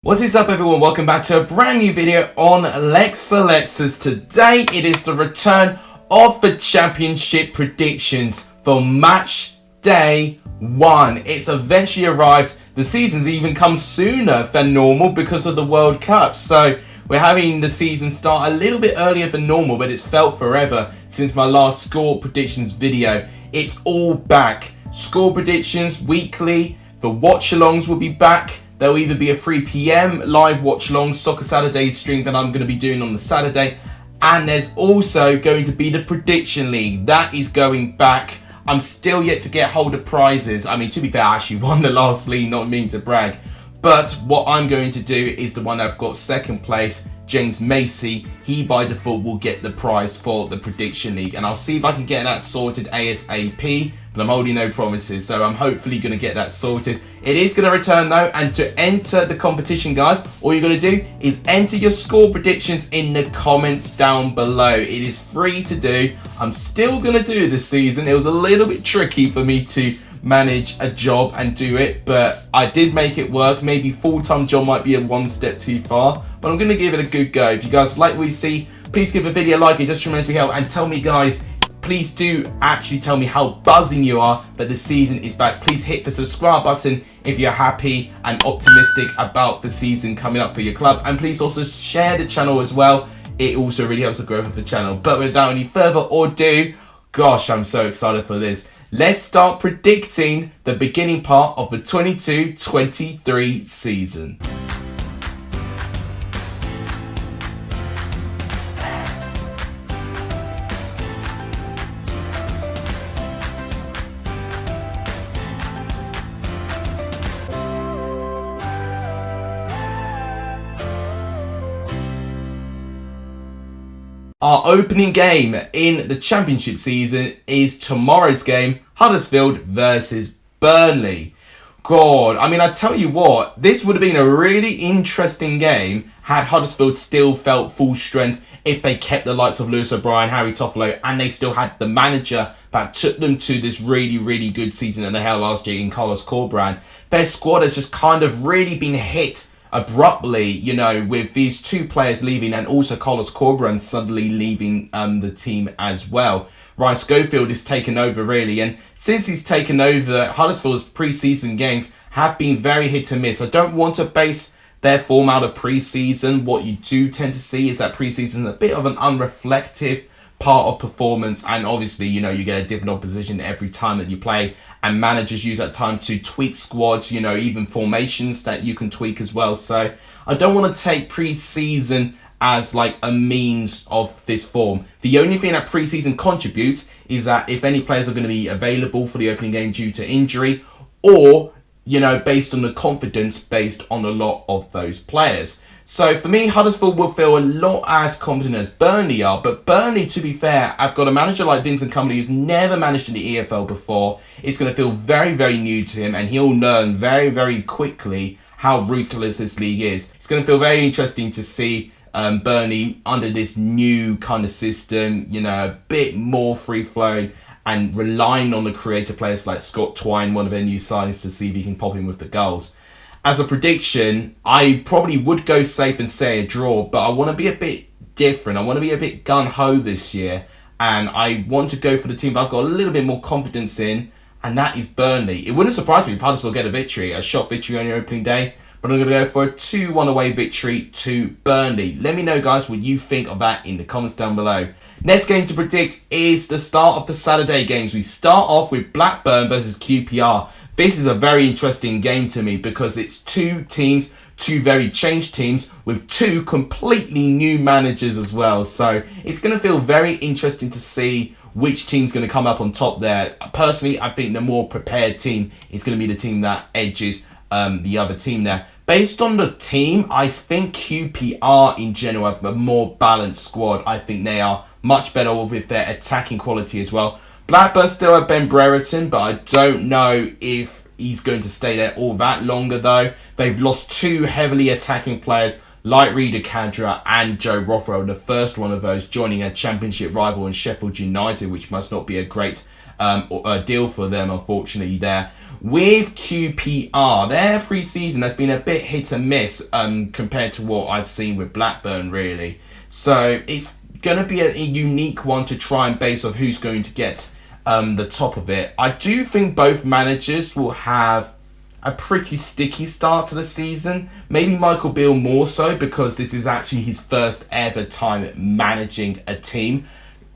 What is up, everyone? Welcome back to a brand new video on Lexalexus. Today it is the return of the championship predictions for match day 1. It's eventually arrived. The season's even come sooner than normal because of the World Cup. So we're having the season start a little bit earlier than normal, but it's felt forever since my last score predictions video. It's all back. Score predictions weekly. The watch-alongs will be back. There'll either be a 3 PM live watch-along Soccer Saturday stream that I'm going to be doing on the Saturday. And there's also going to be the Prediction League. That is going back. I'm still yet to get hold of prizes. I mean, to be fair, I actually won the last league, not meaning to brag. But what I'm going to do is the one that I've got second place, James Macy. He by default will get the prize for the Prediction League. And I'll see if I can get that sorted ASAP. But I'm holding no promises, so I'm hopefully going to get that sorted. It is going to return though, and to enter the competition, guys, all you're going to do is enter your score predictions in the comments down below. It is free to do. I'm still going to do this season. It was a little bit tricky for me to manage a job and do it, but I did make it work. Maybe full-time job might be a one step too far, but I'm going to give it a good go. If you guys like what you see, please give the video a like. It just tremendously helps, and tell me, guys, please do actually tell me how buzzing you are that the season is back. Please hit the subscribe button if you're happy and optimistic about the season coming up for your club. And please also share the channel as well. It also really helps the growth of the channel. But without any further ado, gosh, I'm so excited for this. Let's start predicting the beginning part of the 22-23 season. Our opening game in the championship season is tomorrow's game, Huddersfield versus Burnley. God, I mean, I tell you what, this would have been a really interesting game had Huddersfield still felt full strength, if they kept the likes of Lewis O'Brien, Harry Toffolo, and they still had the manager that took them to this really, really good season that they had last year in Carlos Corberán. Their squad has just kind of really been hit abruptly, you know, with these two players leaving and also Carlos Corberán suddenly leaving the team as well. Ryan Schofield is taken over really, and since he's taken over, Huddersfield's pre-season games have been very hit and miss. I don't want to base their form out of pre-season. What you do tend to see is that pre-season is a bit of an unreflective part of performance, and obviously, you know, you get a different opposition every time that you play, and managers use that time to tweak squads, you know, even formations that you can tweak as well. So I don't want to take pre-season as like a means of this form. The only thing that pre-season contributes is that if any players are going to be available for the opening game due to injury, or, you know, based on the confidence based on a lot of those players. So for me, Huddersfield will feel a lot as competent as Burnley are. But Burnley, to be fair, I've got a manager like Vincent Kompany who's never managed in the EFL before. It's going to feel very, very new to him, and he'll learn very, very quickly how ruthless this league is. It's going to feel very interesting to see Burnley under this new kind of system, you know, a bit more free-flowing and relying on the creative players like Scott Twine, one of their new signings, to see if he can pop in with the goals. As a prediction, I probably would go safe and say a draw, but I want to be a bit different. I want to be a bit gun-ho this year, and I want to go for the team that I've got a little bit more confidence in, and that is Burnley. It wouldn't surprise me if Huddersfield get a victory, a shock victory on your opening day, but I'm going to go for a 2-1 away victory to Burnley. Let me know, guys, what you think of that in the comments down below. Next game to predict is the start of the Saturday games. We start off with Blackburn versus QPR. This is a very interesting game to me because it's two teams, two very changed teams with two completely new managers as well. So it's going to feel very interesting to see which team's going to come up on top there. Personally, I think the more prepared team is going to be the team that edges the other team there. Based on the team, I think QPR in general have a more balanced squad. I think they are much better with their attacking quality as well. Blackburn still have Ben Brereton, but I don't know if he's going to stay there all that longer though. They've lost two heavily attacking players like Rida Kadra and Joe Rothwell, the first one of those joining a championship rival in Sheffield United, which must not be a great deal for them, unfortunately, there. with QPR, their pre-season has been a bit hit and miss compared to what I've seen with Blackburn, really. So it's going to be a unique one to try and base off who's going to get the top of it. I do think both managers will have a pretty sticky start to the season. Maybe Michael Beale more so, because this is actually his first ever time managing a team.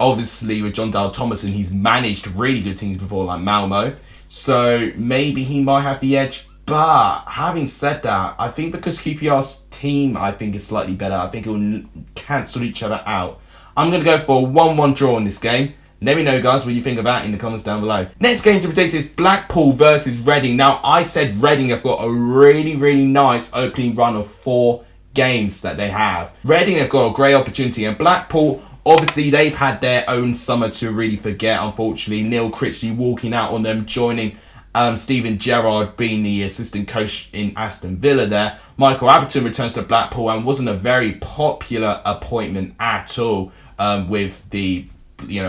Obviously, with John Dale Thomason, he's managed really good teams before, like Malmo. So maybe he might have the edge. But having said that, I think because QPR's team, I think, is slightly better, I think it will cancel each other out. I'm going to go for a 1-1 draw in this game. Let me know, guys, what you think of that in the comments down below. Next game to predict is Blackpool versus Reading. Now, I said Reading have got a really, really nice opening run of 4 games that they have. Reading have got a great opportunity, and Blackpool, obviously, they've had their own summer to really forget, unfortunately. Neil Critchley walking out on them, joining Steven Gerrard being the assistant coach in Aston Villa there. Michael Abberton returns to Blackpool and wasn't a very popular appointment at all with the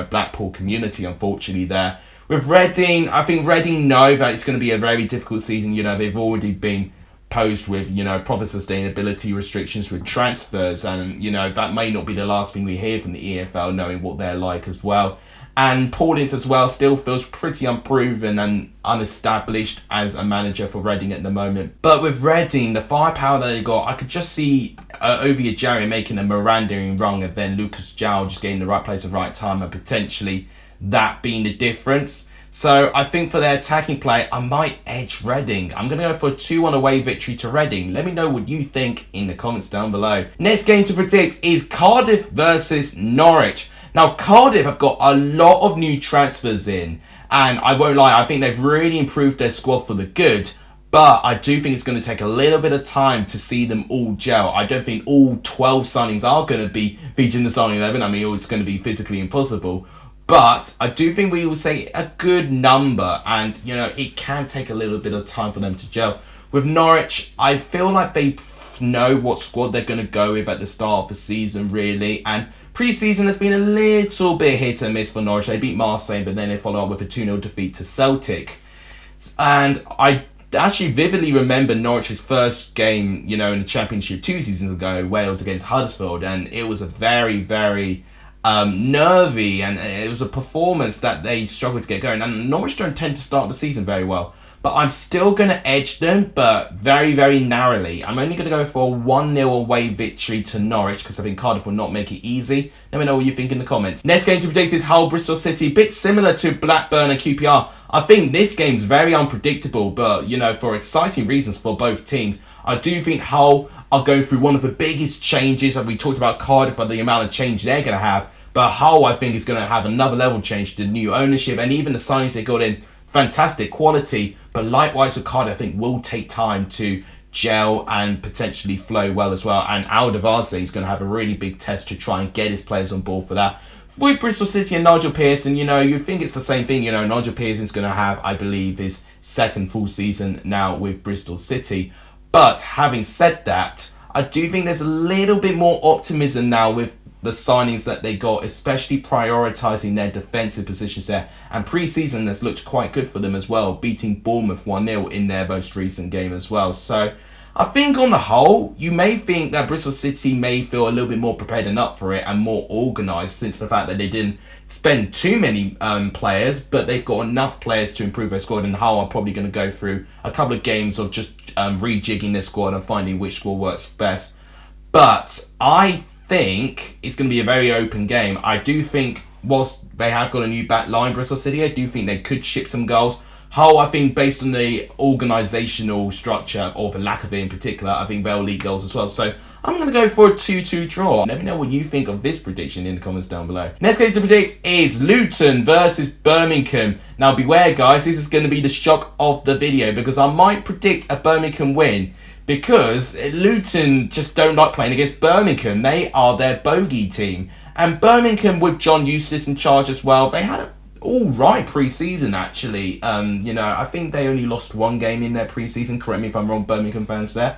Blackpool community, unfortunately, there. With Reading, I think Reading know that it's going to be a very difficult season. They've already been posed with, proper sustainability restrictions with transfers, and, that may not be the last thing we hear from the EFL, knowing what they're like as well. And Paul Ince as well still feels pretty unproven and unestablished as a manager for Reading at the moment. But with Reading, the firepower that they got, I could just see Ovie Ejaria making a Miranda wrong, and then Lucas João just getting the right place at the right time, and potentially that being the difference. So I think for their attacking play, I might edge Reading. I'm going to go for a 2-1 away victory to Reading. Let me know what you think in the comments down below. Next game to predict is Cardiff versus Norwich. Now, Cardiff have got a lot of new transfers in, and I won't lie, I think they've really improved their squad for the good, but I do think it's going to take a little bit of time to see them all gel. I don't think all 12 signings are going to be featured in the starting 11. I mean, it's going to be physically impossible, but I do think we will say a good number, and, it can take a little bit of time for them to gel. With Norwich, I feel like they know what squad they're going to go with at the start of the season, really, and pre-season has been a little bit hit and miss for Norwich. They beat Marseille, but then they follow up with a 2-0 defeat to Celtic. And I actually vividly remember Norwich's first game, in the Championship 2 seasons ago, Wales against Huddersfield, and it was a very, very nervy, and it was a performance that they struggled to get going. And Norwich don't tend to start the season very well. But I'm still going to edge them, but very, very narrowly. I'm only going to go for a 1-0 away victory to Norwich, because I think Cardiff will not make it easy. Let me know what you think in the comments. Next game to predict is Hull Bristol City. Bit similar to Blackburn and QPR. I think this game's very unpredictable, but, for exciting reasons for both teams. I do think Hull are going through one of the biggest changes, and we talked about Cardiff and the amount of change they're going to have. But Hull, I think, is going to have another level change to new ownership, and even the signings they got in. Fantastic quality, but likewise with Cardiff, I think will take time to gel and potentially flow well as well. And Alderweireld is going to have a really big test to try and get his players on board for that. With Bristol City and Nigel Pearson, you think it's the same thing. Nigel Pearson's going to have, I believe, his second full season now with Bristol City. But having said that, I do think there's a little bit more optimism now with the signings that they got, especially prioritising their defensive positions there. And pre-season has looked quite good for them as well, beating Bournemouth 1-0 in their most recent game as well. So I think on the whole, you may think that Bristol City may feel a little bit more prepared and up for it and more organised, since the fact that they didn't spend too many players, but they've got enough players to improve their squad. And Hull are probably going to go through a couple of games of just rejigging their squad and finding which squad works best. But I think it's going to be a very open game. I do think, whilst they have got a new back line, Bristol City, I do think they could ship some goals. Hull, I think, based on the organisational structure, or the lack of it in particular, I think they'll lead goals as well. So I'm going to go for a 2-2 draw. Let me know what you think of this prediction in the comments down below. Next game to predict is Luton versus Birmingham. Now beware, guys, this is going to be the shock of the video, because I might predict a Birmingham win, because Luton just don't like playing against Birmingham. They are their bogey team. And Birmingham, with John Eustace in charge as well, they had an all-right pre-season, actually. I think they only lost one game in their pre-season. Correct me if I'm wrong, Birmingham fans there.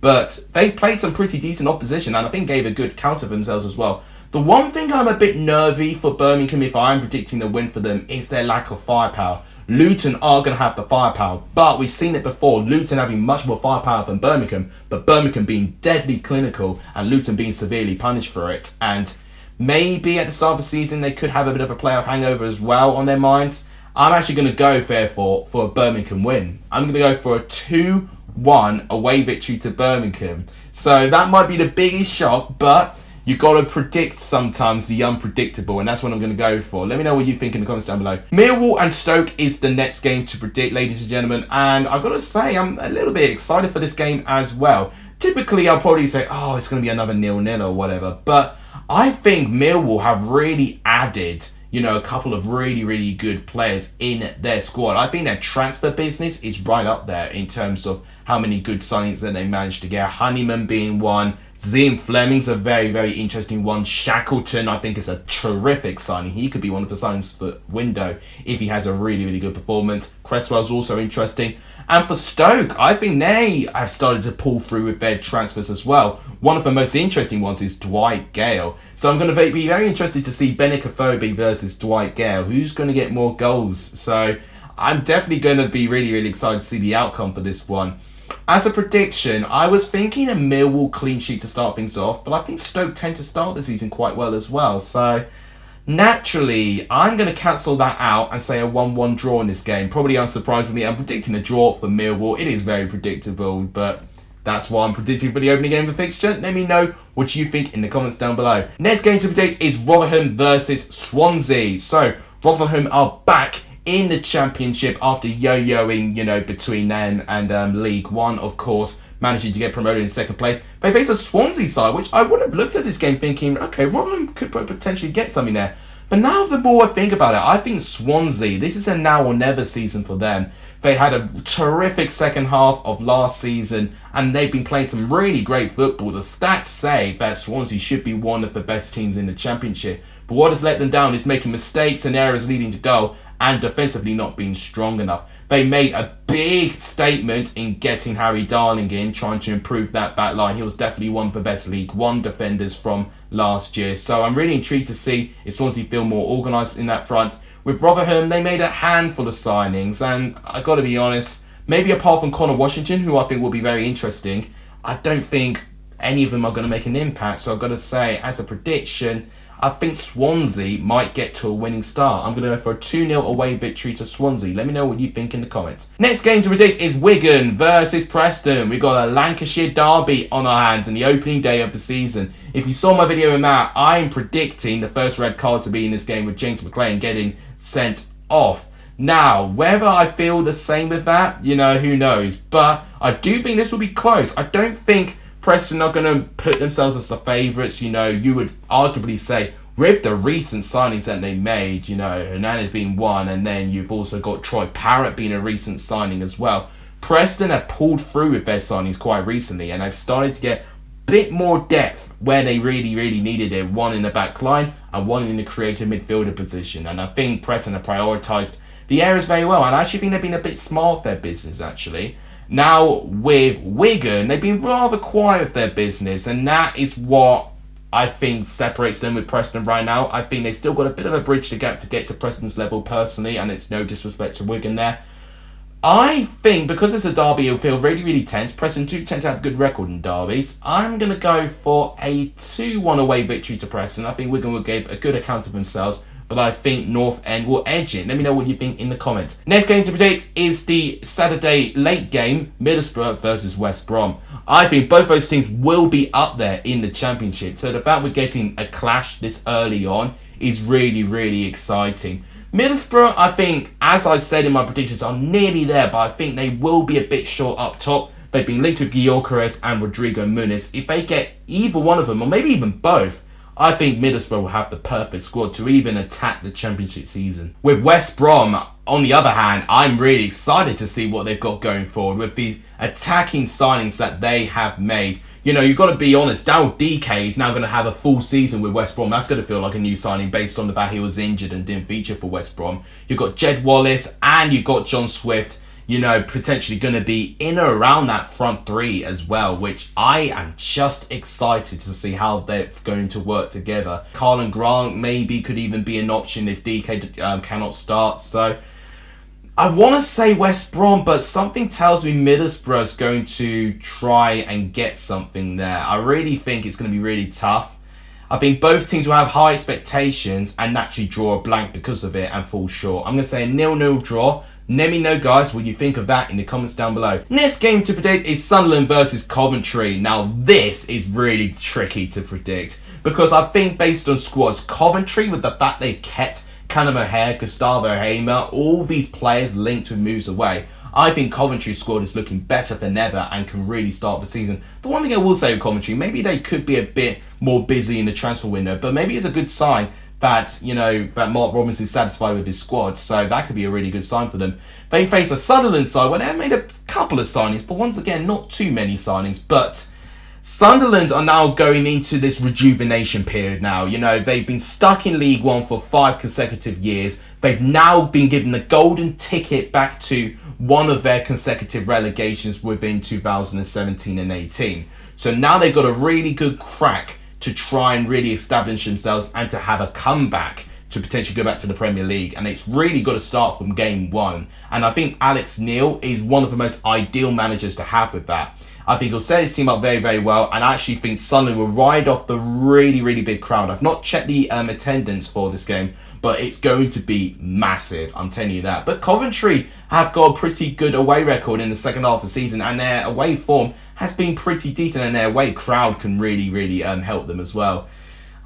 But they played some pretty decent opposition, and I think gave a good counter for themselves as well. The one thing I'm a bit nervy for Birmingham if I'm predicting a win for them is their lack of firepower. Luton are going to have the firepower, but we've seen it before. Luton having much more firepower than Birmingham, but Birmingham being deadly clinical and Luton being severely punished for it. And maybe at the start of the season they could have a bit of a playoff hangover as well on their minds. I'm actually going to go, therefore, for a Birmingham win. I'm going to go for a 2-1 away victory to Birmingham. So that might be the biggest shock, but you got to predict sometimes the unpredictable, and that's what I'm going to go for. Let me know what you think in the comments down below. Millwall and Stoke is the next game to predict, ladies and gentlemen, and I've got to say I'm a little bit excited for this game as well. Typically, I'll probably say, oh, it's going to be another 0-0 or whatever, but I think Millwall have really added, you know, a couple of really good players in their squad. I think their transfer business is right up there in terms of how many good signings that they managed to get. Honeyman being one. Zian Fleming's a very interesting one. Shackleton, I think, is a terrific signing. He could be one of the signings for window if he has a really good performance. Cresswell's also interesting. And for Stoke, I think they have started to pull through with their transfers as well. One of the most interesting ones is Dwight Gale. So I'm going to be very interested to see Benik Afobe versus Dwight Gale. Who's going to get more goals? So I'm definitely going to be really excited to see the outcome for this one. As a prediction, I was thinking a Millwall clean sheet to start things off, but I think Stoke tend to start the season quite well as well. So naturally, I'm going to cancel that out and say a 1-1 draw in this game. Probably unsurprisingly, I'm predicting a draw for Millwall. It is very predictable, but that's what I'm predicting for the opening game of the fixture. Let me know what you think in the comments down below. Next game to predict is Rotherham versus Swansea. So Rotherham are back in the Championship after yo-yoing, you know, between them and League One, of course, managing to get promoted in second place. They face a Swansea side, which I would have looked at this game thinking, okay, Rotherham could potentially get something there. But now the more I think about it, I think Swansea, this is a now or never season for them. They had a terrific second half of last season and they've been playing some really great football. The stats say that Swansea should be one of the best teams in the Championship. But what has let them down is making mistakes and errors leading to goal and defensively not being strong enough. They made a big statement in getting Harry Darling in, trying to improve that back line. He was definitely one of the best League One defenders from last year. So I'm really intrigued to see if Swansea feel more organised in that front. With Rotherham, they made a handful of signings, and I've got to be honest, maybe apart from Connor Washington, who I think will be very interesting, I don't think any of them are going to make an impact. So I've got to say, as a prediction, I think Swansea might get to a winning start. I'm going to go for a 2-0 away victory to Swansea. Let me know what you think in the comments. Next game to predict is Wigan versus Preston. We've got a Lancashire derby on our hands in the opening day of the season. If you saw my video in that, I'm predicting the first red card to be in this game with James McLean getting sent off. Now, whether I feel the same with that, you know, who knows. But I do think this will be close. I don't think Preston are going to put themselves as the favourites. You know, you would arguably say with the recent signings that they made, you know, Hernandez being one, and then you've also got Troy Parrott being a recent signing as well. Preston have pulled through with their signings quite recently, and they've started to get a bit more depth where they really needed it. One in the back line and one in the creative midfielder position. And I think Preston have prioritised the areas very well. And I actually think they've been a bit smart with their business, actually. Now, with Wigan, they've been rather quiet with their business, and that is what I think separates them with Preston right now. I think they've still got a bit of a bridge to get to Preston's level personally, and it's no disrespect to Wigan there. I think because it's a derby, it'll feel really tense. Preston do tend to have a good record in derbies. I'm going to go for a 2-1 away victory to Preston. I think Wigan will give a good account of themselves, but I think North End will edge it. Let me know what you think in the comments. Next game to predict is the Saturday late game, Middlesbrough versus West Brom. I think both those teams will be up there in the Championship. So the fact we're getting a clash this early on is really exciting. Middlesbrough, I think, as I said in my predictions, are nearly there, but I think they will be a bit short up top. They've been linked with Gyökeres and Rodrigo Muniz. If they get either one of them, or maybe even both, I think Middlesbrough will have the perfect squad to even attack the Championship season. With West Brom, on the other hand, I'm really excited to see what they've got going forward with these attacking signings that they have made. You know, you've got to be honest, Daryl DK is now going to have a full season with West Brom. That's going to feel like a new signing based on the fact he was injured and didn't feature for West Brom. You've got Jed Wallace and you've got John Swift. you know, potentially going to be in or around that front three as well, which I am just excited to see how they're going to work together. Carl Grant maybe could even be an option if DK cannot start. So I want to say West Brom, but something tells me Middlesbrough is going to try and get something there. I really think it's going to be really tough. I think both teams will have high expectations and naturally draw a blank because of it and fall short. I'm going to say a 0-0 draw. Let me know, guys, what you think of that in the comments down below. Next game to predict is Sunderland versus Coventry. Now, this is really tricky to predict because I think based on squads, Coventry, with the fact they've kept Callum O'Hare, Gustavo Hamer, all these players linked with moves away, I think Coventry's squad is looking better than ever and can really start the season. The one thing I will say with Coventry, maybe they could be a bit more busy in the transfer window, but maybe it's a good sign that, you know, that Mark Robins is satisfied with his squad, so that could be a really good sign for them. They face a Sunderland side where they've made a couple of signings, but once again, not too many signings. But Sunderland are now going into this rejuvenation period now. You know, they've been stuck in League One for 5 consecutive years. They've now been given the golden ticket back to one of their consecutive relegations within 2017 and 18. So now they've got a really good crack to try and really establish themselves and to have a comeback to potentially go back to the Premier League. And it's really got to start from game one. And I think Alex Neil is one of the most ideal managers to have with that. I think he'll set his team up very, very well. And I actually think Sunderland will ride off the really, really big crowd. I've not checked the attendance for this game, but it's going to be massive. I'm telling you that. But Coventry have got a pretty good away record in the second half of the season, and their away form has been pretty decent, and their away crowd can really, really help them as well.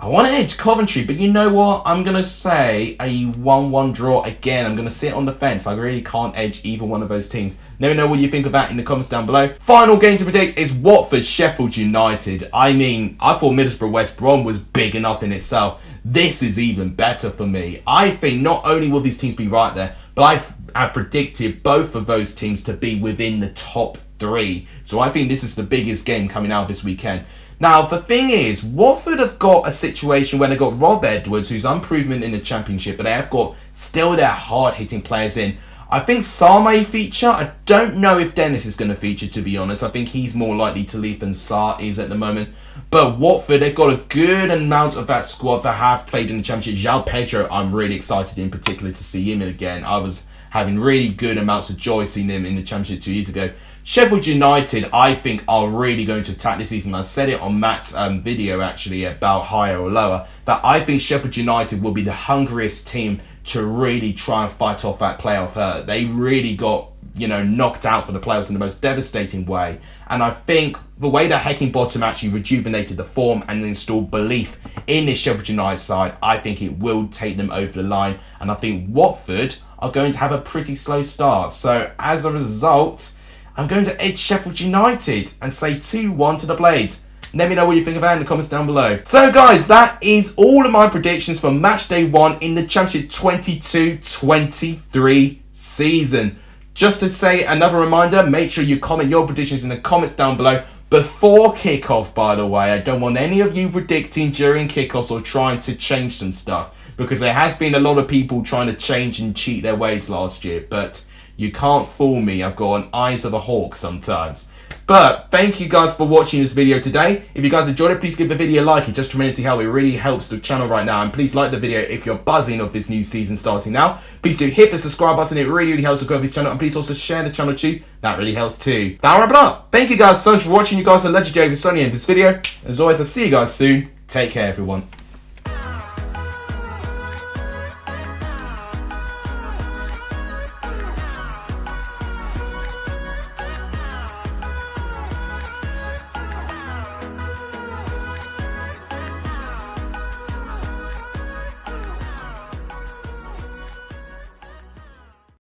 I want to edge Coventry, but you know what? I'm going to say a 1-1 draw again. I'm going to sit on the fence. I really can't edge either one of those teams. Let me know what you think of that in the comments down below. Final game to predict is Watford Sheffield United. I mean, I thought Middlesbrough West Brom was big enough in itself. This is even better for me. I think not only will these teams be right there, but I've predicted both of those teams to be within the top 3. So I think this is the biggest game coming out this weekend. Now, the thing is, Watford have got a situation where they've got Rob Edwards, who's unproven in the Championship, but they have got still their hard-hitting players in. I think Sarr may feature. I don't know if Dennis is going to feature, to be honest. I think he's more likely to leave than Sarr is at the moment. But Watford, they've got a good amount of that squad that have played in the Championship. João Pedro, I'm really excited in particular to see him again. I was having really good amounts of joy seeing him in the Championship 2 years ago. Sheffield United, I think, are really going to attack this season. I said it on Matt's video, actually, about higher or lower, that I think Sheffield United will be the hungriest team to really try and fight off that playoff hurt. They really got, you know, knocked out for the playoffs in the most devastating way. And I think the way that Heckingbottom actually rejuvenated the form and installed belief in this Sheffield United side, I think it will take them over the line. And I think Watford are going to have a pretty slow start. So as a result, I'm going to edge Sheffield United and say 2-1 to the Blades. Let me know what you think of that in the comments down below. So guys, that is all of my predictions for match day 1 in the Championship 22-23 season. Just to say, another reminder, make sure you comment your predictions in the comments down below before kickoff, by the way. I don't want any of you predicting during kickoffs or trying to change some stuff, because there has been a lot of people trying to change and cheat their ways last year, but you can't fool me. I've got an eyes of a hawk sometimes. But thank you guys for watching this video today. If you guys enjoyed it, please give the video a like. It just tremendously helps. It really helps the channel right now. And please like the video if you're buzzing of this new season starting now. Please do hit the subscribe button. It really, really helps to grow this channel. And please also share the channel too. That really helps too. That'll wrap it up. Thank you guys so much for watching. You guys are legendary for Sonny in this video. As always, I'll see you guys soon. Take care, everyone.